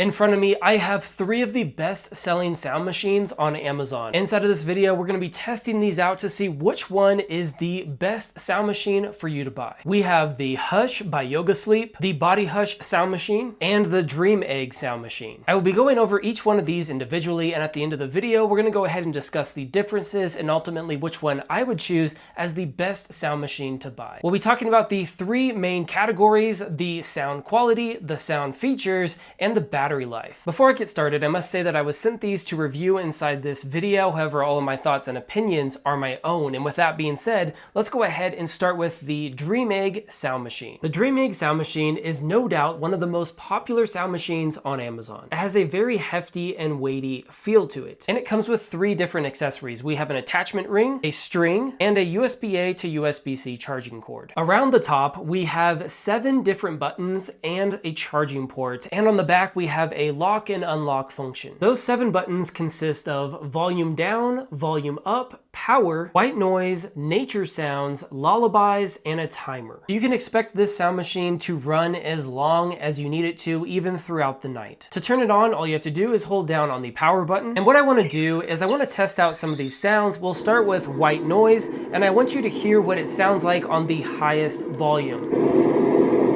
In front of me, I have 3 of the best-selling sound machines on Amazon. Inside of this video, we're gonna be testing these out to see which one is the best sound machine for you to buy. We have the Hush by Yogasleep, the Bodyhush sound machine, and the Dreamegg sound machine. I will be going over each one of these individually, and at the end of the video, we're gonna go ahead and discuss the differences and ultimately which one I would choose as the best sound machine to buy. We'll be talking about the 3 main categories: the sound quality, the sound features, and the battery life. Before I get started, I must say that I was sent these to review inside this video. However, all of my thoughts and opinions are my own. And with that being said, let's go ahead and start with the Dreamegg sound machine. The Dreamegg sound machine is no doubt one of the most popular sound machines on Amazon. It has a very hefty and weighty feel to it. And it comes with 3 different accessories. We have an attachment ring, a string, and a USB-A to USB-C charging cord. Around the top, we have 7 different buttons and a charging port. And on the back, we have a lock and unlock function. Those 7 buttons consist of volume down, volume up, power, white noise, nature sounds, lullabies, and a timer. You can expect this sound machine to run as long as you need it to, even throughout the night. To turn it on, all you have to do is hold down on the power button. And what I want to do is I want to test out some of these sounds. We'll start with white noise, and I want you to hear what it sounds like on the highest volume.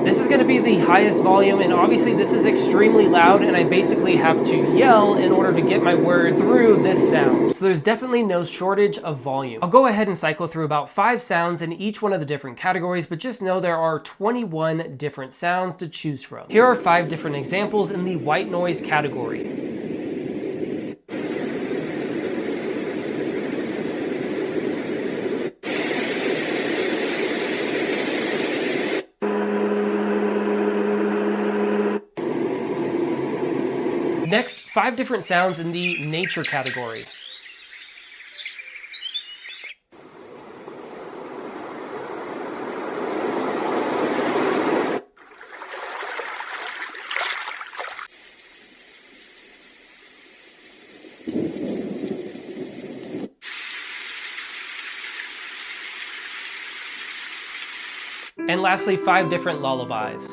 This is going to be the highest volume, and obviously this is extremely loud, and I basically have to yell in order to get my words through this sound. So there's definitely no shortage of volume. I'll go ahead and cycle through about 5 sounds in each one of the different categories, but just know there are 21 different sounds to choose from. Here are 5 different examples in the white noise category. Next, 5 different sounds in the nature category. And lastly, 5 different lullabies.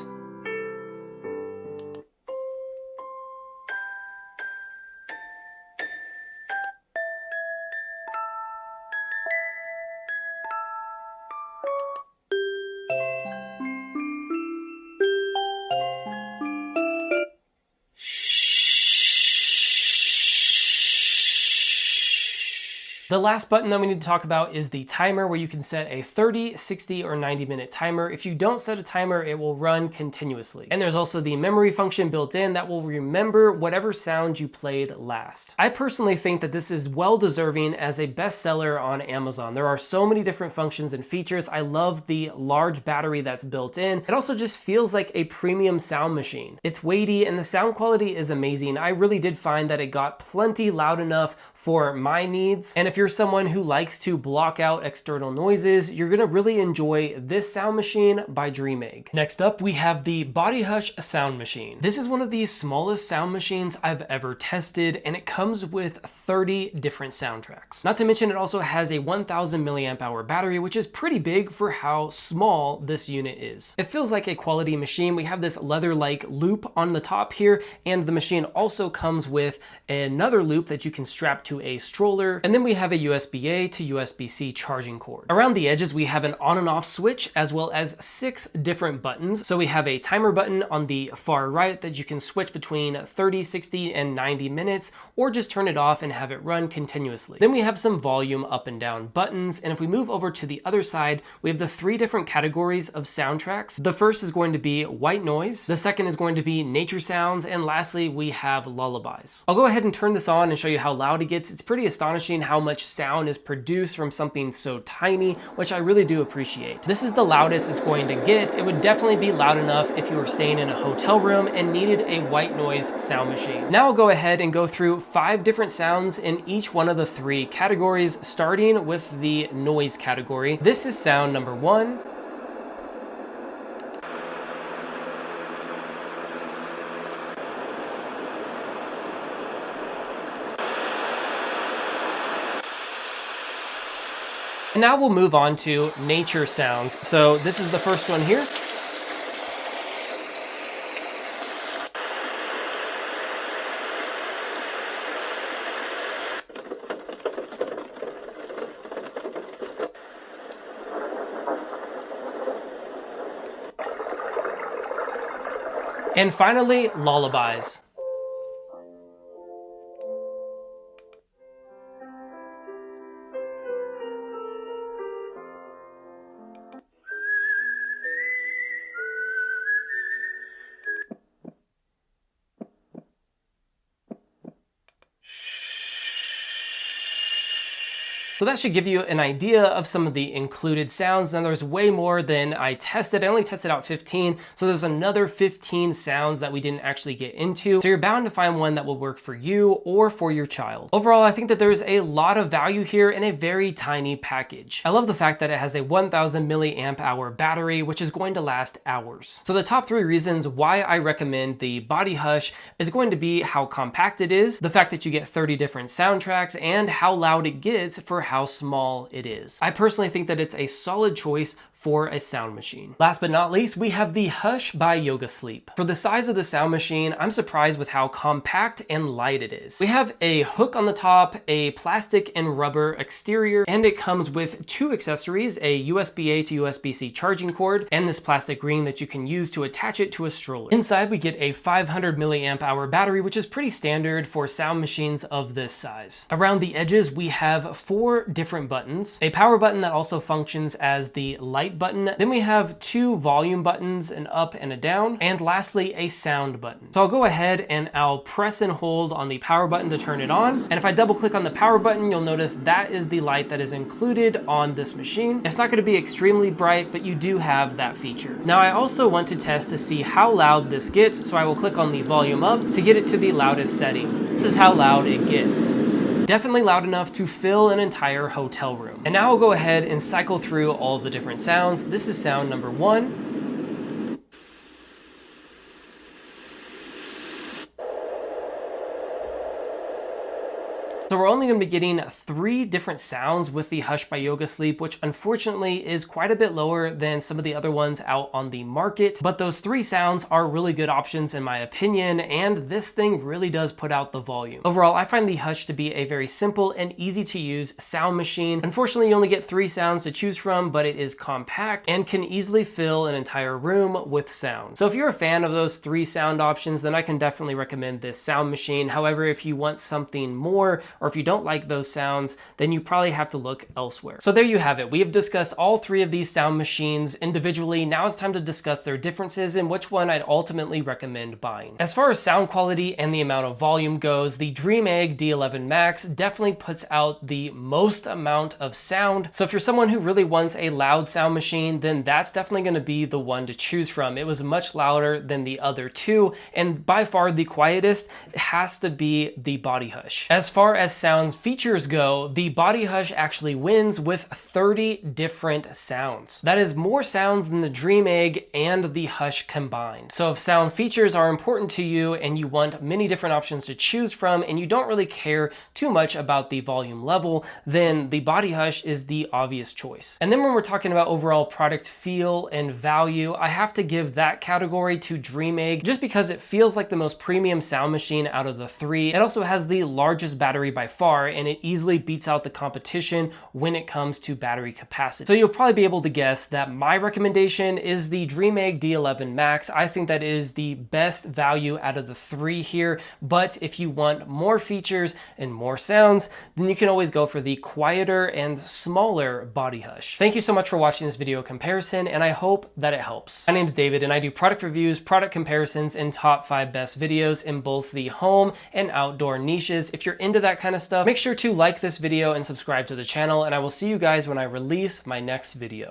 The last button that we need to talk about is the timer, where you can set a 30, 60, or 90-minute timer. If you don't set a timer, it will run continuously. And there's also the memory function built in that will remember whatever sound you played last. I personally think that this is well deserving as a bestseller on Amazon. There are so many different functions and features. I love the large battery that's built in. It also just feels like a premium sound machine. It's weighty and the sound quality is amazing. I really did find that it got plenty loud enough for my needs. And if you're someone who likes to block out external noises, you're gonna really enjoy this sound machine by Dreamegg. Next up, we have the Bodyhush sound machine. This is one of the smallest sound machines I've ever tested, and it comes with 30 different soundtracks. Not to mention, it also has a 1000 milliamp hour battery, which is pretty big for how small this unit is. It feels like a quality machine. We have this leather-like loop on the top here, and the machine also comes with another loop that you can strap to a stroller, and then we have a USB-A to USB-C charging cord. Around the edges, we have an on and off switch, as well as 6 different buttons. So we have a timer button on the far right that you can switch between 30, 60, and 90 minutes, or just turn it off and have it run continuously. Then we have some volume up and down buttons, and if we move over to the other side, we have the 3 different categories of soundtracks. The first is going to be white noise, the second is going to be nature sounds, and lastly, we have lullabies. I'll go ahead and turn this on and show you how loud it gets. It's pretty astonishing how much sound is produced from something so tiny, which I really do appreciate. This is the loudest it's going to get. It would definitely be loud enough if you were staying in a hotel room and needed a white noise sound machine. Now I'll go ahead and go through 5 different sounds in each one of the 3 categories, starting with the noise category. This is sound number 1. And now we'll move on to nature sounds. So this is the first one here. And finally, lullabies. So that should give you an idea of some of the included sounds. Now there's way more than I tested. I only tested out 15, so there's another 15 sounds that we didn't actually get into. So you're bound to find one that will work for you or for your child. Overall, I think that there's a lot of value here in a very tiny package. I love the fact that it has a 1000 milliamp hour battery, which is going to last hours. So the top 3 reasons why I recommend the Bodyhush is going to be how compact it is, the fact that you get 30 different soundtracks, and how loud it gets for how small it is. I personally think that it's a solid choice for a sound machine. Last but not least, we have the Hush by Yogasleep. For the size of the sound machine, I'm surprised with how compact and light it is. We have a hook on the top, a plastic and rubber exterior, and it comes with 2 accessories, a USB-A to USB-C charging cord, and this plastic ring that you can use to attach it to a stroller. Inside, we get a 500 milliamp hour battery, which is pretty standard for sound machines of this size. Around the edges, we have 4 different buttons, a power button that also functions as the light button. Then we have 2 volume buttons, an up and a down, and lastly a sound button. So I'll go ahead and I'll press and hold on the power button to turn it on. And if I double click on the power button, you'll notice that is the light that is included on this machine. It's not going to be extremely bright, but you do have that feature. Now I also want to test to see how loud this gets, so I will click on the volume up to get it to the loudest setting. This is how loud it gets. Definitely loud enough to fill an entire hotel room. And now I'll go ahead and cycle through all of the different sounds. This is sound number 1. So we're only going to be getting 3 different sounds with the Hush by Yogasleep, which unfortunately is quite a bit lower than some of the other ones out on the market. But those 3 sounds are really good options in my opinion, and this thing really does put out the volume. Overall, I find the Hush to be a very simple and easy to use sound machine. Unfortunately, you only get 3 sounds to choose from, but it is compact and can easily fill an entire room with sound. So if you're a fan of those 3 sound options, then I can definitely recommend this sound machine. However, if you want something more, or if you don't like those sounds, then you probably have to look elsewhere. So there you have it. We have discussed all 3 of these sound machines individually. Now it's time to discuss their differences and which one I'd ultimately recommend buying. As far as sound quality and the amount of volume goes, the Dreamegg D11 Max definitely puts out the most amount of sound. So if you're someone who really wants a loud sound machine, then that's definitely going to be the one to choose from. It was much louder than the other 2, and by far the quietest has to be the Bodyhush. As far as sound features go, the Bodyhush actually wins with 30 different sounds. That is more sounds than the Dreamegg and the Hush combined. So if sound features are important to you and you want many different options to choose from and you don't really care too much about the volume level, then the Bodyhush is the obvious choice. And then when we're talking about overall product feel and value, I have to give that category to Dreamegg just because it feels like the most premium sound machine out of the 3. It also has the largest battery by far, and it easily beats out the competition when it comes to battery capacity. So you'll probably be able to guess that my recommendation is the Dreamegg D11 Max. I think that is the best value out of the 3 here, but if you want more features and more sounds, then you can always go for the quieter and smaller Bodyhush. Thank you so much for watching this video comparison, and I hope that it helps. My name's David, and I do product reviews, product comparisons, and top 5 best videos in both the home and outdoor niches. If you're into that kind of stuff, make sure to like this video and subscribe to the channel, and I will see you guys when I release my next video.